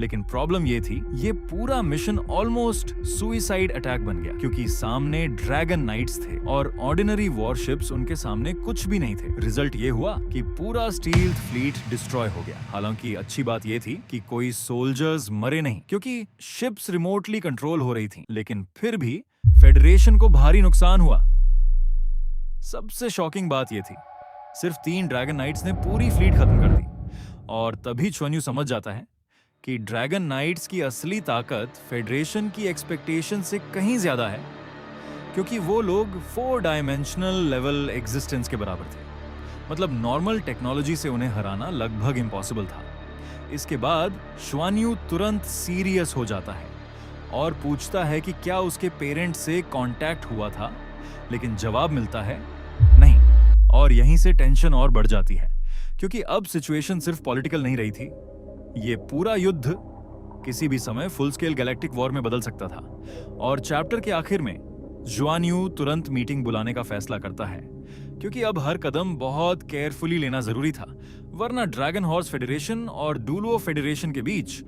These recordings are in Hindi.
लेकिन प्रॉब्लम ये थी, ये पूरा मिशन ऑलमोस्ट सुइसाइड अटैक बन गया, क्योंकि सामने ड्रैगन नाइट्स थे और ऑर्डिनरी वॉरशिप्स उनके सामने कुछ भी नहीं थे। रिजल्ट ये हुआ कि पूरा स्टील्थ फ्लीट डिस्ट्रॉय हो गया। हालांकि अच्छी बात ये थी कि कोई सोल्जर्स मरे नहीं, क्योंकि शिप्स रिमोटली कंट्रोल हो रही थी, लेकिन फिर भी फेडरेशन को भारी नुकसान हुआ। सबसे शॉकिंग बात ये थी, सिर्फ 3 ड्रैगन नाइट्स ने पूरी फ्लीट खत्म कर दी। और तभी च्युआन्यू समझ जाता है कि ड्रैगन नाइट्स की असली ताकत फेडरेशन की एक्सपेक्टेशन से कहीं ज्यादा है, क्योंकि वो लोग 4 डायमेंशनल लेवल एग्जिस्टेंस के बराबर थे। मतलब नॉर्मल टेक्नोलॉजी से उन्हें हराना लगभग इम्पॉसिबल था। इसके बाद च्युआन्यू तुरंत सीरियस हो जाता है और पूछता है कि क्या उसके पेरेंट्स से कांटेक्ट हुआ था, लेकिन जवाब मिलता है नहीं। और यहीं से टेंशन और बढ़ जाती है, क्योंकि अब सिचुएशन सिर्फ पॉलिटिकल नहीं रही थी, ये पूरा युद्ध किसी भी समय फुल स्केल गैलेक्टिक वॉर में बदल सकता था। और चैप्टर के आखिर में च्युआन्यू तुरंत मीटिंग बुलाने का फैसला करता है, क्योंकि अब हर कदम बहुत केयरफुली लेना जरूरी था, वरना ड्रैगन हॉर्स फेडरेशन और डुलुओ फेडरेशन के बीच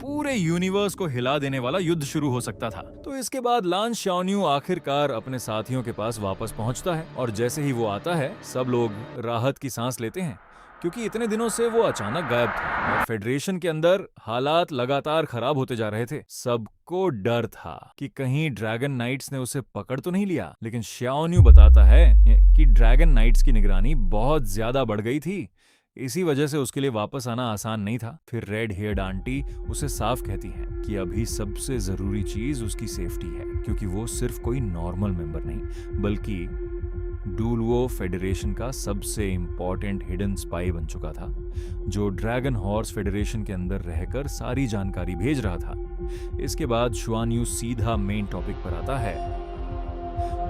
पूरे यूनिवर्स को हिला देने वाला युद्ध शुरू हो सकता था। तो इसके बाद लान च्युआन्यू आखिरकार अपने साथियों के पास वापस पहुंचता है, और जैसे ही वो आता है सब लोग राहत की सांस लेते हैं, क्योंकि इतने दिनों से वो अचानक गायब था और फेडरेशन के अंदर हालात लगातार खराब होते जा रहे थे। सबको डर था कि कहीं ड्रैगन नाइट्स ने उसे पकड़ तो नहीं लिया, लेकिन च्युआन्यू बताता है कि ड्रैगन नाइट्स की निगरानी बहुत ज्यादा बढ़ गई थी, इसी वजह से उसके लिए वापस आना आसान नहीं था। फिर रेड हेयर्ड आंटी उसे साफ कहती है कि अभी सबसे जरूरी चीज उसकी सेफ्टी है, क्योंकि वो सिर्फ कोई नॉर्मल मेंबर नहीं, बल्कि डुलुओ फेडरेशन का सबसे इंपॉर्टेंट हिडन स्पाई बन चुका था, जो ड्रैगन हॉर्स फेडरेशन के अंदर रहकर सारी जानकारी भेज रहा था। इसके बाद च्युआन्यू सीधा मेन टॉपिक पर आता है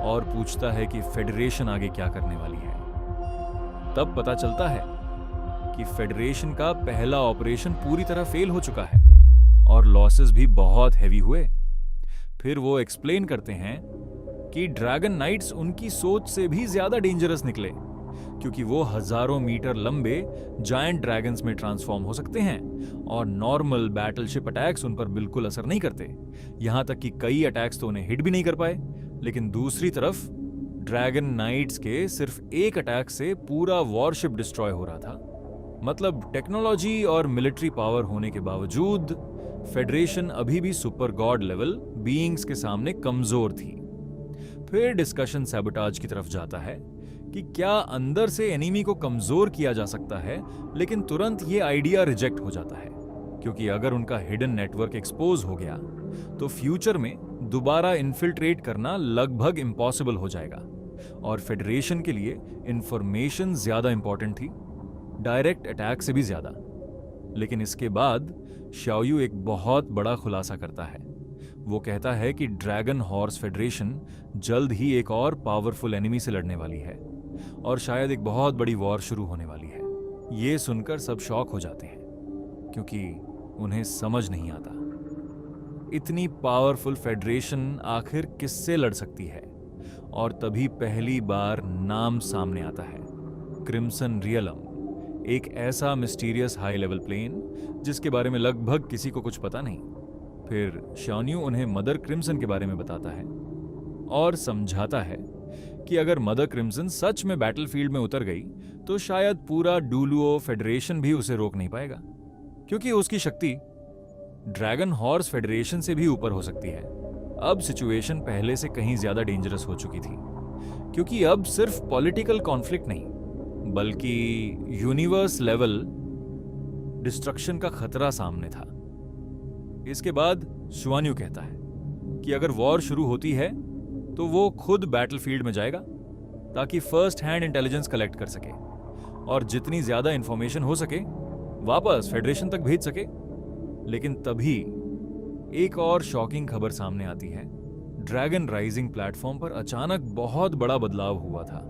और पूछता है कि फेडरेशन आगे क्या करने वाली है। तब पता चलता है कि फेडरेशन का पहला ऑपरेशन पूरी तरह फेल हो चुका है और लॉसेस भी बहुत हैवी हुए। फिर वो एक्सप्लेन करते हैं कि ड्रैगन नाइट्स उनकी सोच से भी ज्यादा डेंजरस निकले, क्योंकि वो हजारों मीटर लंबे जायंट ड्रैगन्स में ट्रांसफॉर्म हो सकते हैं और नॉर्मल बैटलशिप अटैक्स उन पर बिल्कुल असर नहीं करते। यहां तक कि कई अटैक्स तो उन्हें हिट भी नहीं कर पाए। लेकिन दूसरी तरफ ड्रैगन नाइट्स के सिर्फ एक अटैक से पूरा वॉरशिप डिस्ट्रॉय हो रहा था। मतलब टेक्नोलॉजी और मिलिट्री पावर होने के बावजूद फेडरेशन अभी भी सुपर गॉड लेवल बीइंग्स के सामने कमजोर थी। फिर डिस्कशन सैबोटाज की तरफ जाता है कि क्या अंदर से एनिमी को कमजोर किया जा सकता है, लेकिन तुरंत ये आइडिया रिजेक्ट हो जाता है, क्योंकि अगर उनका हिडन नेटवर्क एक्सपोज हो गया तो फ्यूचर में दोबारा इन्फिल्ट्रेट करना लगभग इम्पॉसिबल हो जाएगा। और फेडरेशन के लिए इंफॉर्मेशन ज्यादा इंपॉर्टेंट थी, डायरेक्ट अटैक से भी ज्यादा। लेकिन इसके बाद च्युआन्यू एक बहुत बड़ा खुलासा करता है। वो कहता है कि ड्रैगन हॉर्स फेडरेशन जल्द ही एक और पावरफुल एनिमी से लड़ने वाली है और शायद एक बहुत बड़ी वॉर शुरू होने वाली है। ये सुनकर सब शॉक हो जाते हैं, क्योंकि उन्हें समझ नहीं आता इतनी पावरफुल फेडरेशन आखिर किससे लड़ सकती है। और तभी पहली बार नाम सामने आता है, क्रिम्सन रियलम, एक ऐसा मिस्टीरियस हाई लेवल प्लेन जिसके बारे में लगभग किसी को कुछ पता नहीं। फिर च्युआन्यू उन्हें मदर क्रिम्सन के बारे में बताता है और समझाता है कि अगर मदर क्रिम्सन सच में बैटलफील्ड में उतर गई तो शायद पूरा डुलुओ फेडरेशन भी उसे रोक नहीं पाएगा, क्योंकि उसकी शक्ति ड्रैगन हॉर्स फेडरेशन से भी ऊपर हो सकती है। अब सिचुएशन पहले से कहीं ज्यादा डेंजरस हो चुकी थी, क्योंकि अब सिर्फ पॉलिटिकल कॉन्फ्लिक्ट नहीं, बल्कि यूनिवर्स लेवल डिस्ट्रक्शन का खतरा सामने था। इसके बाद च्युआन्यू कहता है कि अगर वॉर शुरू होती है तो वो खुद बैटलफील्ड में जाएगा, ताकि फर्स्ट हैंड इंटेलिजेंस कलेक्ट कर सके और जितनी ज्यादा इंफॉर्मेशन हो सके वापस फेडरेशन तक भेज सके। लेकिन तभी एक और शॉकिंग खबर सामने आती है। ड्रैगन राइजिंग प्लेटफॉर्म पर अचानक बहुत बड़ा बदलाव हुआ था।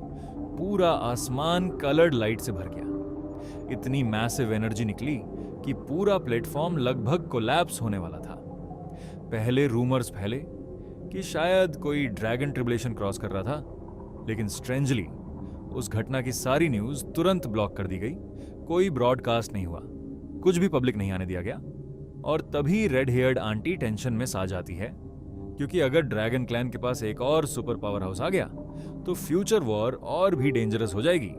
पूरा आसमान कलर्ड लाइट से भर गया। इतनी मैसिव एनर्जी निकली कि पूरा प्लेटफॉर्म लगभग कोलैप्स होने वाला था। पहले रूमर्स फैले कि शायद कोई ड्रैगन ट्रिबुलेशन क्रॉस कर रहा था, लेकिन स्ट्रेंजली उस घटना की सारी न्यूज तुरंत ब्लॉक कर दी गई। कोई ब्रॉडकास्ट नहीं हुआ, कुछ भी पब्लिक नहीं आने दिया गया। और तभी रेड हेयर्ड आंटी टेंशन में सा जाती है, क्योंकि अगर ड्रैगन क्लैन के पास एक और सुपर पावर हाउस आ गया तो फ्यूचर वॉर और भी डेंजरस हो जाएगी।